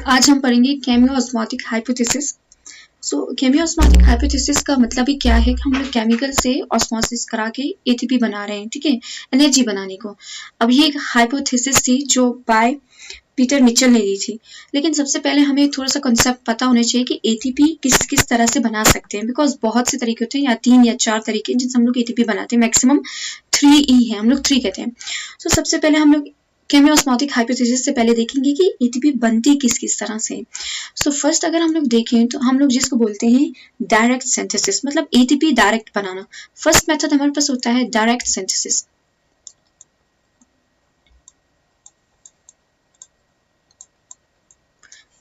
आज हम पढ़ेंगे केमियोस्मोटिक हाइपोथेसिस। केमियोस्मोटिक हाइपोथेसिस का मतलब ही क्या है कि हम लोग केमिकल से ऑस्मोसिस करा के एटीपी बना रहे हैं, ठीक है, एनर्जी बनाने को। अब ये एक हाइपोथेसिस थी जो बाय पीटर मिचेल ने दी थी। लेकिन सबसे पहले हमें थोड़ा सा कॉन्सेप्ट पता होना चाहिए कि एटीपी किस किस तरह से बना सकते हैं, बिकॉज बहुत से तरीके होते हैं, या 3 या 4 तरीके जिनसे हम लोग एटीपी बनाते हैं। मैक्सिमम 3 है, हम लोग 3 कहते हैं। सबसे पहले हम लोग केमियोस्मोटिक हाइपोथेसिस से पहले देखेंगे कि एटीपी बनती किस किस तरह से। फर्स्ट अगर हम लोग देखें तो हम लोग जिसको बोलते हैं डायरेक्ट सिंथेसिस, मतलब एटीपी डायरेक्ट बनाना। फर्स्ट मेथड हमारे पास होता है डायरेक्ट सिंथेसिस।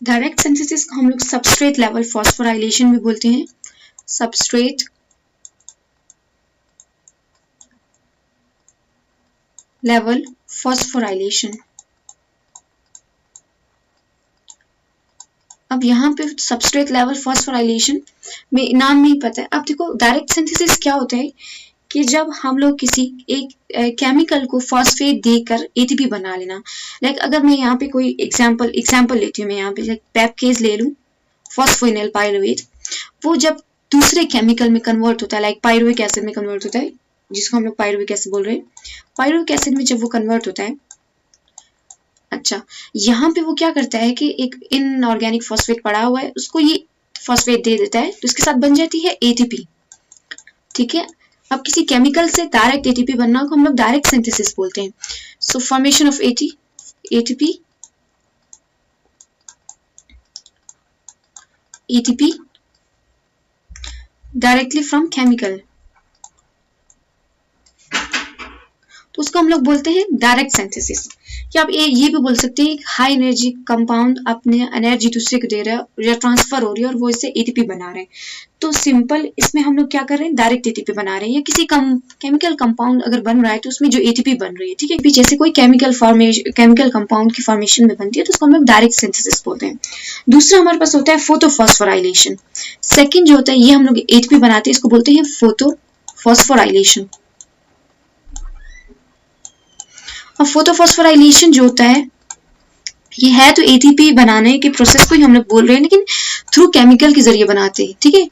डायरेक्ट सिंथेसिस को हम लोग सबस्ट्रेट लेवल फॉस्फोराइलेशन भी बोलते हैं। Substrate level phosphorylation. अब यहाँ पे सबस्ट्रेट लेवल फॉस्फोराइलेशन में नाम नहीं पता है। अब देखो डायरेक्ट सिंथेसिस क्या होता है कि जब हम लोग किसी एक केमिकल को फॉस्फेट देकर एटीपी बना लेना। लाइक अगर मैं यहाँ पे कोई एग्जांपल लेती हूँ, मैं यहाँ पे पेप्केज ले लूँ, फॉस्फोइनल पायरुवेट, वो जब दूसरे केमिकल में कन्वर्ट होता है, लाइक पायरुविक एसिड में कन्वर्ट होता है, जिसको हम लोग पायरुविक एसिड बोल रहे हैं। पायरुविक एसिड में जब वो कन्वर्ट होता है, अच्छा, यहाँ पे वो क्या करता है कि एक इनऑर्गेनिक फॉस्फेट पड़ा हुआ है, उसको ये फॉस्फेट दे देता है, तो इसके साथ बन जाती है एटीपी, ठीक है। अब किसी केमिकल से डायरेक्ट एटीपी बनना को हम लोग डायरेक्ट सिंथेसिस बोलते हैं। सो formation of ATP directly from chemical, तो उसको हम लोग बोलते हैं डायरेक्ट सिंथेसिस। या आप ये भी बोल सकते हैं हाई एनर्जी कंपाउंड अपने एनर्जी दूसरे को दे रहा है या ट्रांसफर हो रही है और वो इससे एटीपी बना रहे हैं। तो सिंपल इसमें हम लोग क्या कर रहे हैं, डायरेक्ट एटीपी बना रहे हैं। या किसी केमिकल कंपाउंड अगर बन रहा है तो उसमें जो एटीपी बन रही है, ठीक है, जैसे कोई केमिकल कंपाउंड की फॉर्मेशन में बनती है तो उसको हम लोग डायरेक्ट सिंथेसिस बोलते हैं। दूसरा हमारे पास होता है फोटोफॉस्फोराइलेशन। सेकेंड जो होता है, ये हम लोग एटीपी बनाते हैं, इसको बोलते हैं फोटोफॉस्फोराइलेशन। और फोटोफॉस्फोराइलेशन जो होता है, ये है तो एटीपी बनाने के प्रोसेस को ही हम लोग बोल रहे हैं, लेकिन थ्रू केमिकल के जरिए बनाते हैं, ठीक है,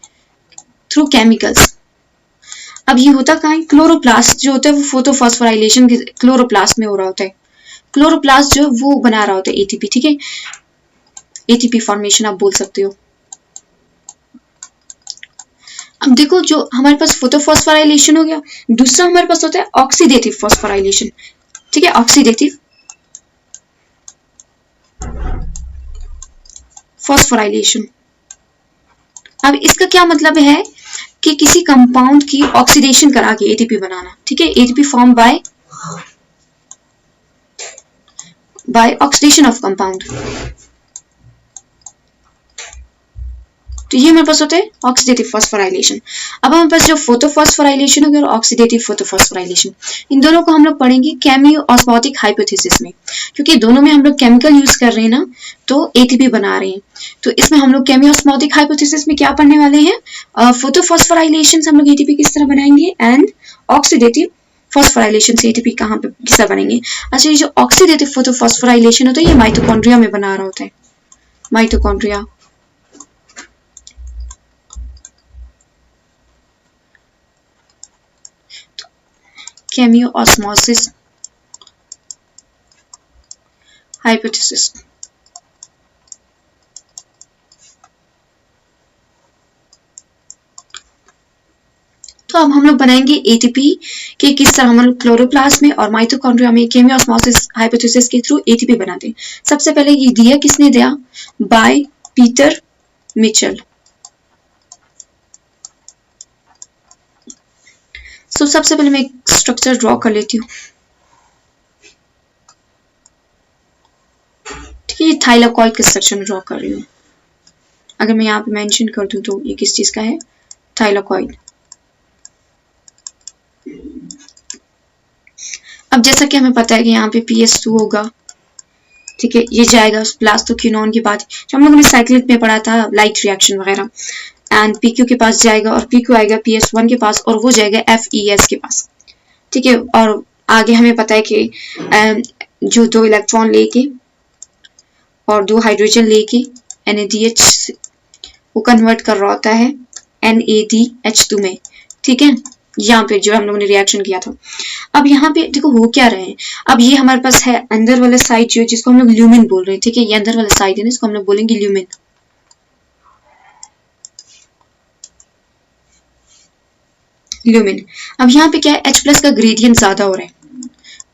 थ्रू केमिकल्स। अब ये होता कहाँ है, क्लोरोप्लास्ट जो होता है वो फोटोफॉस्फोराइलेशन के क्लोरोप्लास्ट में हो रहा होता है। क्लोरोप्लास्ट जो वो बना रहा होता है एटीपी, ठीक है, एटीपी फॉर्मेशन आप बोल सकते हो। अब देखो जो हमारे पास फोटोफॉस्फोराइलेशन हो गया, दूसरा हमारे पास होता है ऑक्सीडेटिव फॉस्फोराइलेशन, ठीक है, ऑक्सीडेटिव फॉस्फोराइलेशन। अब इसका क्या मतलब है कि किसी कंपाउंड की ऑक्सीडेशन करा के एटीपी बनाना, ठीक है, ATP form by oxidation of compound. तो ये हमारे पास होता है ऑक्सीडेटिव फॉस्फोराइलेशन। अब हमारे पास जो फोटोफॉस्फोराइलेशन हो गया और ऑक्सीडेटिव फोटोफॉस्फोराइलेशन, इन दोनों को हम लोग पढ़ेंगे केमियोस्मोटिक हाइपोथेसिस में, क्योंकि दोनों में हम लोग केमिकल यूज कर रहे हैं ना, तो एटीपी बना रहे हैं। तो इसमें हम लोग केमियोस्मोटिक हाइपोथेसिस में क्या पढ़ने वाले हैं, फोटोफॉस्फोराइलेशन से हम लोग एटीपी किस तरह बनाएंगे, एंड ऑक्सीडेटिव फॉस्फोराइलेशन से एटीपी कहाँ पे किस तरह बनेंगे। अच्छा, ये जो ऑक्सीडेटिव फोटोफॉस्फोराइलेशन होता है ये माइटोकॉन्ड्रिया में बना रहा होता है, माइटोकॉन्ड्रिया। Chemiosmosis hypothesis. तो अब हम लोग बनाएंगे एटीपी के किस तरह हम लोग क्लोरोप्लास्ट में और माइटोकॉन्ड्रिया में केमियोस्मोसिस हाइपोथेसिस के थ्रू एटीपी बनाते हैं। सबसे पहले ये दिया किसने दिया, बाय पीटर मिचेल। सबसे पहले मैं एक स्ट्रक्चर ड्रॉ कर लेती हूँ, ठीक है, ये थाइलाकॉइड के स्ट्रक्चर में ड्रॉ कर रही हूँ। अगर मैं यहाँ पे मेंशन कर दूँ तो ये किस चीज का है, थाइलाकॉइड। अब जैसा कि हमें पता है कि यहाँ पे PS2 होगा, ठीक है, ये जाएगा प्लास्टोक्विनोन के बाद, जो हम लोगों ने साइक्लिक में पढ़ा था, लाइट रिएक्शन वगैरह, एंड PQ के पास जाएगा और PQ आएगा PS1 के पास और वो जाएगा FES के पास, ठीक है। और आगे हमें पता है कि जो 2 इलेक्ट्रॉन लेके और 2 हाइड्रोजन लेके NaDH वो कन्वर्ट कर रहा होता है NaDH2 में, ठीक है, यहाँ पे जो हम लोगों ने रिएक्शन किया था। अब यहाँ पे देखो हो क्या रहे हैं, अब ये हमारे पास है अंदर वाला साइड जो जिसको हम लोग ल्यूमिन बोल रहे हैं, ठीक है, ये अंदर वाला साइड है ना, इसको हम लोग बोलेंगे ल्यूमिन। ल्यूमिन अब यहाँ पे क्या है, H+ का ग्रेडियंट ज्यादा हो रहा है।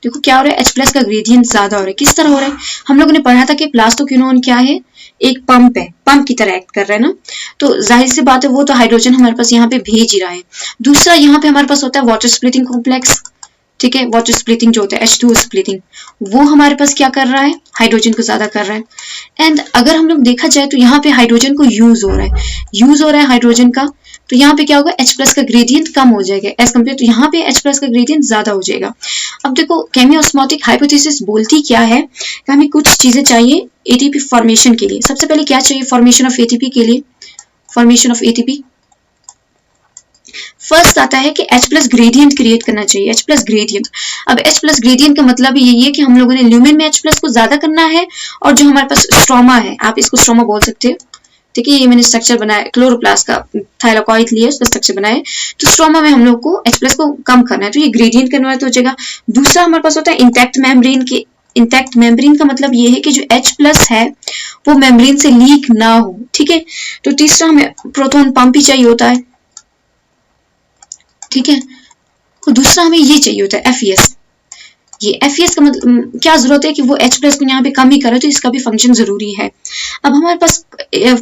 देखो क्या हो रहा है, H+ का ग्रेडियंट ज्यादा हो रहा है। किस तरह हो रहा है, हम लोगों ने पढ़ा था कि प्लास्टोक्विनोन क्या है, एक पंप है, पंप की तरह एक्ट कर रहा है ना, तो जाहिर सी बात है वो तो हाइड्रोजन हमारे पास यहाँ पे भेज ही रहा है। दूसरा यहाँ पे हमारे पास होता है वाटर स्प्लिटिंग कॉम्प्लेक्स, ठीक है, वाटर स्प्लिटिंग जो होता है H2O स्प्लिटिंग, वो हमारे पास क्या कर रहा है, हाइड्रोजन को ज्यादा कर रहा है। एंड अगर हम लोग देखा जाए तो यहाँ पे हाइड्रोजन को यूज हो रहा है हाइड्रोजन का, तो यहाँ पे क्या होगा, H+ का ग्रेडियंट कम हो जाएगा एज कम्पेयर टू यहाँ पे H+ का ग्रेडियंट ज्यादा हो जाएगा। अब देखो केमियोस्मोटिक हाइपोथेसिस बोलती क्या है कि हमें कुछ चीजें चाहिए ATP फॉर्मेशन के लिए। सबसे पहले क्या चाहिए फॉर्मेशन ऑफ ATP के लिए, फॉर्मेशन ऑफ ATP फर्स्ट आता है कि H+ ग्रेडियंट क्रिएट करना चाहिए, H+ ग्रेडियंट। अब H+ ग्रेडियंट का मतलब यही है कि हम लोगों ने ल्यूमिन में H+ को ज्यादा करना है, और जो हमारे पास स्ट्रोमा है, आप इसको स्ट्रोमा बोल सकते हो, ठीक है, ये मैंने स्ट्रक्चर बनाया क्लोरोप्लास्ट का, थाइलाकॉइड लिया उसका स्ट्रक्चर बनाया, तो स्ट्रोमा में हम लोग को H+ को कम करना है, तो ये ग्रेडियंट कन्वर्ट हो जाएगा। दूसरा हमारे पास होता है इंटैक्ट मेम्ब्रेन के, इंटैक्ट मेम्ब्रेन का मतलब ये है कि जो H+ है वो मेम्ब्रेन से लीक ना हो, ठीक है। तो तीसरा हमें प्रोटॉन पंप ही चाहिए होता है, ठीक है, और दूसरा हमें ये चाहिए होता है FES। ये FES का मतलब क्या जरूरत है कि वो H+ को यहाँ पे कम ही करे, तो इसका भी फंक्शन जरूरी है। अब हमारे पास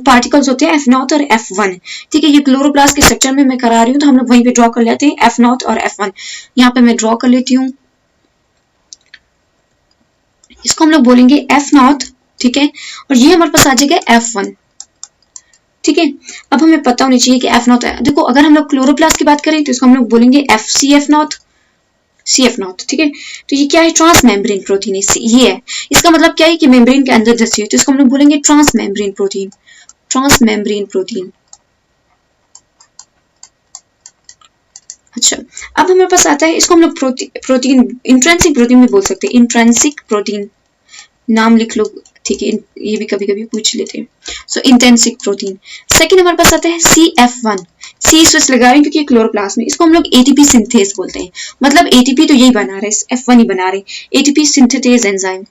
पार्टिकल्स होते हैं F0 और F1, ठीक है, ये क्लोरोप्लास्ट के स्ट्रक्चर में मैं करा रही हूँ, तो हम लोग वहीं पे ड्रॉ कर लेते हैं F0 और F1। यहाँ पे मैं ड्रॉ कर लेती हूँ, इसको हम लोग बोलेंगे F0, ठीक है, और ये हमारे पास आ जाएगा F1, ठीक है। अब हमें पता होनी चाहिए कि F0 है। देखो अगर हम लोग क्लोरोप्लास्ट की बात करें तो इसको हम लोग बोलेंगे CF0, ठीक है। तो ये क्या है, ट्रांस मेम्ब्रेन प्रोटीन ये है, इसका मतलब क्या है कि मेम्ब्रेन के अंदर धसी है, तो इसको हम लोग बोलेंगे transmembrane protein, transmembrane protein. अच्छा, अब हमारे पास आता है, इसको हम लोग प्रोटीन इंट्रिंसिक प्रोटीन भी बोल सकते हैं, इंट्रिंसिक प्रोटीन नाम लिख लो, ठीक है, ये भी कभी कभी पूछ लेते हैं। सो इंट्रिंसिक प्रोटीन। सेकंड हमारे पास आता है CF1, सी स्विच लगा रहे हैं क्योंकि क्लोरोप्लास्ट में, इसको हम लोग ATP सिंथेज बोलते हैं, मतलब ATP तो यही बना रहे हैं, F1 ही बना रहे हैं, ATP सिंथेटेज एंजाइम।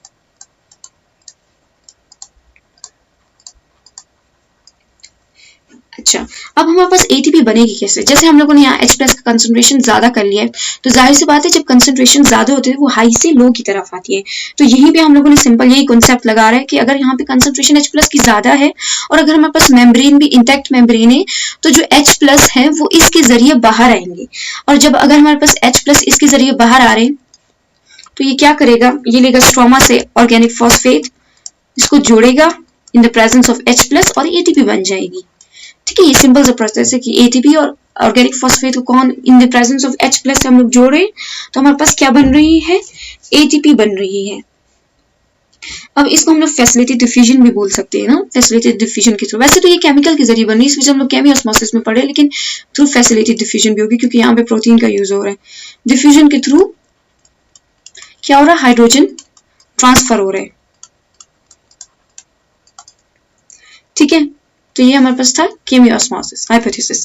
अच्छा, अब हमारे पास ATP बनेगी कैसे, जैसे हम लोगों ने यहाँ H+ का कंसंट्रेशन ज्यादा कर लिया है, तो जाहिर सी बात है जब कंसंट्रेशन ज्यादा होते हैं वो हाई से लो की तरफ आती है, तो यहीं पे हम लोगों ने सिंपल यही कॉन्सेप्ट लगा रहा है कि अगर यहाँ पे कंसंट्रेशन H+ की ज्यादा है और अगर हमारे पास मेम्ब्रेन भी इंटैक्ट मेम्ब्रेन है, तो जो H+ है वो इसके जरिए बाहर आएंगे, और जब अगर हमारे पास H+ इसके जरिए बाहर आ रहे हैं तो ये क्या करेगा, ये लेगा स्ट्रोमा से ऑर्गेनिक फॉस्फेट, इसको जोड़ेगा in the presence of H+ और ATP बन जाएगी, ठीक है। ये सिंपल सा प्रोसेस है कि ATP और ऑर्गेनिक फॉस्फेट को कौन in the presence of H+ हम लोग जोड़े तो हमारे पास क्या बन रही है, ATP बन रही है। अब इसको हम लोग फैसिलिटेटेड डिफ्यूजन भी बोल सकते हैं ना, फैसिलिटेटेड डिफ्यूजन के थ्रू, वैसे तो ये केमिकल के जरिए बन रही है, इस वजह हम लोग केमियोस्मोसिस में पढ़े, लेकिन थ्रू फैसिलिटेटेड डिफ्यूजन भी होगी क्योंकि यहाँ पे प्रोटीन का यूज हो रहा है। डिफ्यूजन के थ्रू क्या हो रहा है, हाइड्रोजन ट्रांसफर हो रहा है, ठीक है। तो ये हमारे पास था केमियोस्मोसिस हाइपोथेसिस।